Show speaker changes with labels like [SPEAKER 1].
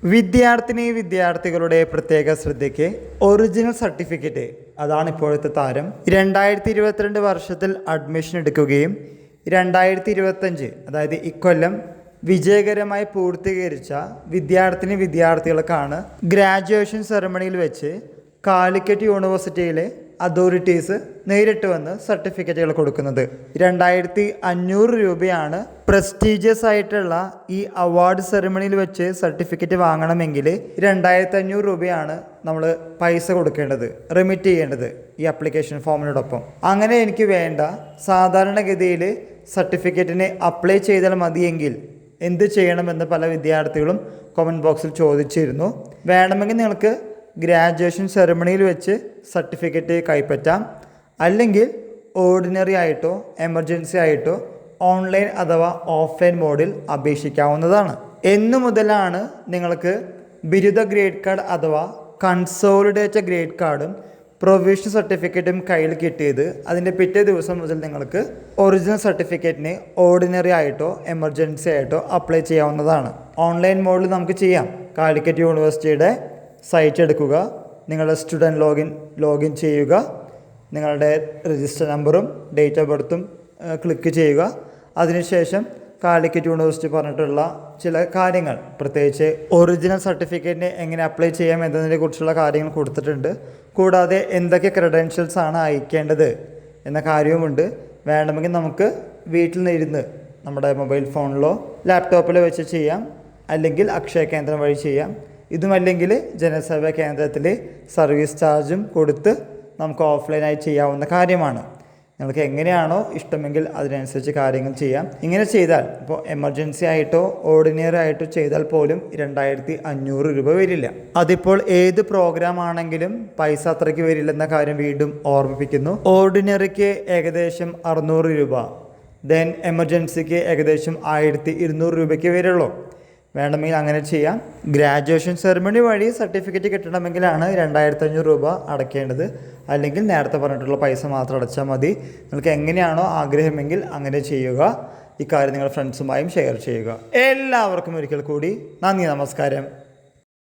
[SPEAKER 1] വിദ്യാർത്ഥികളുടെ പ്രത്യേക ശ്രദ്ധയ്ക്ക് ഒറിജിനൽ സർട്ടിഫിക്കറ്റ് അതാണ് ഇപ്പോഴത്തെ താരം. 2022 വർഷത്തിൽ അഡ്മിഷൻ എടുക്കുകയും 2025 അതായത് ഇക്കൊല്ലം വിജയകരമായി പൂർത്തീകരിച്ച വിദ്യാർത്ഥികൾക്കാണ് ഗ്രാജുവേഷൻ സെറമണിയിൽ വെച്ച് കാലിക്കറ്റ് യൂണിവേഴ്സിറ്റിയിലെ അതോറിറ്റീസ് നേരിട്ട് വന്ന് സർട്ടിഫിക്കറ്റുകൾ കൊടുക്കുന്നത്. 2500 രൂപയാണ് പ്രസ്റ്റീജിയസ് ആയിട്ടുള്ള ഈ അവാർഡ് സെറമണിയിൽ വെച്ച് സർട്ടിഫിക്കറ്റ് വാങ്ങണമെങ്കിൽ 2500 രൂപയാണ് നമ്മൾ പൈസ കൊടുക്കേണ്ടത്, റെമിറ്റ് ചെയ്യേണ്ടത് ഈ ആപ്ലിക്കേഷൻ ഫോമിനോടൊപ്പം. അങ്ങനെ എനിക്ക് വേണ്ട സാധാരണഗതിയിൽ സർട്ടിഫിക്കറ്റിന് അപ്ലൈ ചെയ്താൽ മതിയെങ്കിൽ എന്ത് ചെയ്യണമെന്ന് പല വിദ്യാർത്ഥികളും കമൻറ്റ് ബോക്സിൽ ചോദിച്ചിരുന്നു. വേണമെങ്കിൽ നിങ്ങൾക്ക് ഗ്രാജുവേഷൻ സെറമണിയിൽ വെച്ച് സർട്ടിഫിക്കറ്റ് കൈപ്പറ്റാം, അല്ലെങ്കിൽ ഓർഡിനറി ആയിട്ടോ എമർജൻസി ആയിട്ടോ ഓൺലൈൻ അഥവാ ഓഫ്ലൈൻ മോഡിൽ അപേക്ഷിക്കാവുന്നതാണ്. എന്നു മുതലാണ് നിങ്ങൾക്ക് ബിരുദ ഗ്രേഡ് കാർഡ് അഥവാ കൺസോളിഡേറ്റഡ് ഗ്രേഡ് കാർഡും പ്രൊവിഷണൽ സർട്ടിഫിക്കറ്റും കയ്യിൽ കിട്ടിയത് അതിൻ്റെ പിറ്റേ ദിവസം മുതൽ നിങ്ങൾക്ക് ഒറിജിനൽ സർട്ടിഫിക്കറ്റിന് ഓർഡിനറി ആയിട്ടോ എമർജൻസി ആയിട്ടോ അപ്ലൈ ചെയ്യാവുന്നതാണ്. ഓൺലൈൻ മോഡിൽ നമുക്ക് ചെയ്യാം. കാലിക്കറ്റ് യൂണിവേഴ്സിറ്റിയുടെ സൈറ്റ് എടുക്കുക, നിങ്ങളുടെ സ്റ്റുഡൻറ്റ് ലോഗിൻ ചെയ്യുക, നിങ്ങളുടെ രജിസ്റ്റർ നമ്പറും ഡേറ്റ് ഓഫ് ബർത്തും ക്ലിക്ക് ചെയ്യുക. അതിനുശേഷം കാലിക്കറ്റ് യൂണിവേഴ്സിറ്റി പറഞ്ഞിട്ടുള്ള ചില കാര്യങ്ങൾ, പ്രത്യേകിച്ച് ഒറിജിനൽ സർട്ടിഫിക്കറ്റിന് എങ്ങനെ അപ്ലൈ ചെയ്യാം എന്നതിനെ കുറിച്ചുള്ള കാര്യങ്ങൾ കൊടുത്തിട്ടുണ്ട്. കൂടാതെ എന്തൊക്കെ ക്രെഡൻഷ്യൽസ് ആണ് അയക്കേണ്ടത് എന്ന കാര്യവുമുണ്ട്. വേണമെങ്കിൽ നമുക്ക് വീട്ടിൽ നിന്ന് ഇരുന്ന് നമ്മുടെ മൊബൈൽ ഫോണിലോ ലാപ്ടോപ്പിലോ വെച്ച് ചെയ്യാം, അല്ലെങ്കിൽ അക്ഷയ കേന്ദ്രം വഴി ചെയ്യാം. ഇതുമല്ലെങ്കിൽ ജനസേവാ കേന്ദ്രത്തിൽ സർവീസ് ചാർജും കൊടുത്ത് നമുക്ക് ഓഫ്ലൈനായി ചെയ്യാവുന്ന കാര്യമാണ്. നിങ്ങൾക്ക് എങ്ങനെയാണോ ഇഷ്ടമെങ്കിൽ അതിനനുസരിച്ച് കാര്യങ്ങൾ ചെയ്യാം. ഇങ്ങനെ ചെയ്താൽ ഇപ്പോൾ എമർജൻസി ആയിട്ടോ ഓർഡിനറി ആയിട്ടോ ചെയ്താൽ പോലും 2500 രൂപ വരില്ല. അതിപ്പോൾ ഏത് പ്രോഗ്രാം ആണെങ്കിലും പൈസ അത്രയ്ക്ക് വരില്ലെന്ന കാര്യം വീണ്ടും ഓർമ്മിപ്പിക്കുന്നു. ഓർഡിനറിക്ക് ഏകദേശം 600 രൂപ, ദെൻ എമർജൻസിക്ക് ഏകദേശം 1200 രൂപയ്ക്ക് വരുള്ളൂ. വേണമെങ്കിൽ അങ്ങനെ ചെയ്യാം. ഗ്രാജുവേഷൻ സെറമണി വഴി സർട്ടിഫിക്കറ്റ് കിട്ടണമെങ്കിലാണ് 2500 രൂപ അടയ്ക്കേണ്ടത്, അല്ലെങ്കിൽ നേരത്തെ പറഞ്ഞിട്ടുള്ള പൈസ മാത്രം അടച്ചാൽ മതി. നിങ്ങൾക്ക് എങ്ങനെയാണോ ആഗ്രഹമെങ്കിൽ അങ്ങനെ ചെയ്യുക. ഇക്കാര്യം നിങ്ങളുടെ ഫ്രണ്ട്സുമായും ഷെയർ ചെയ്യുക. എല്ലാവർക്കും ഒരിക്കൽ കൂടി നന്ദി, നമസ്കാരം.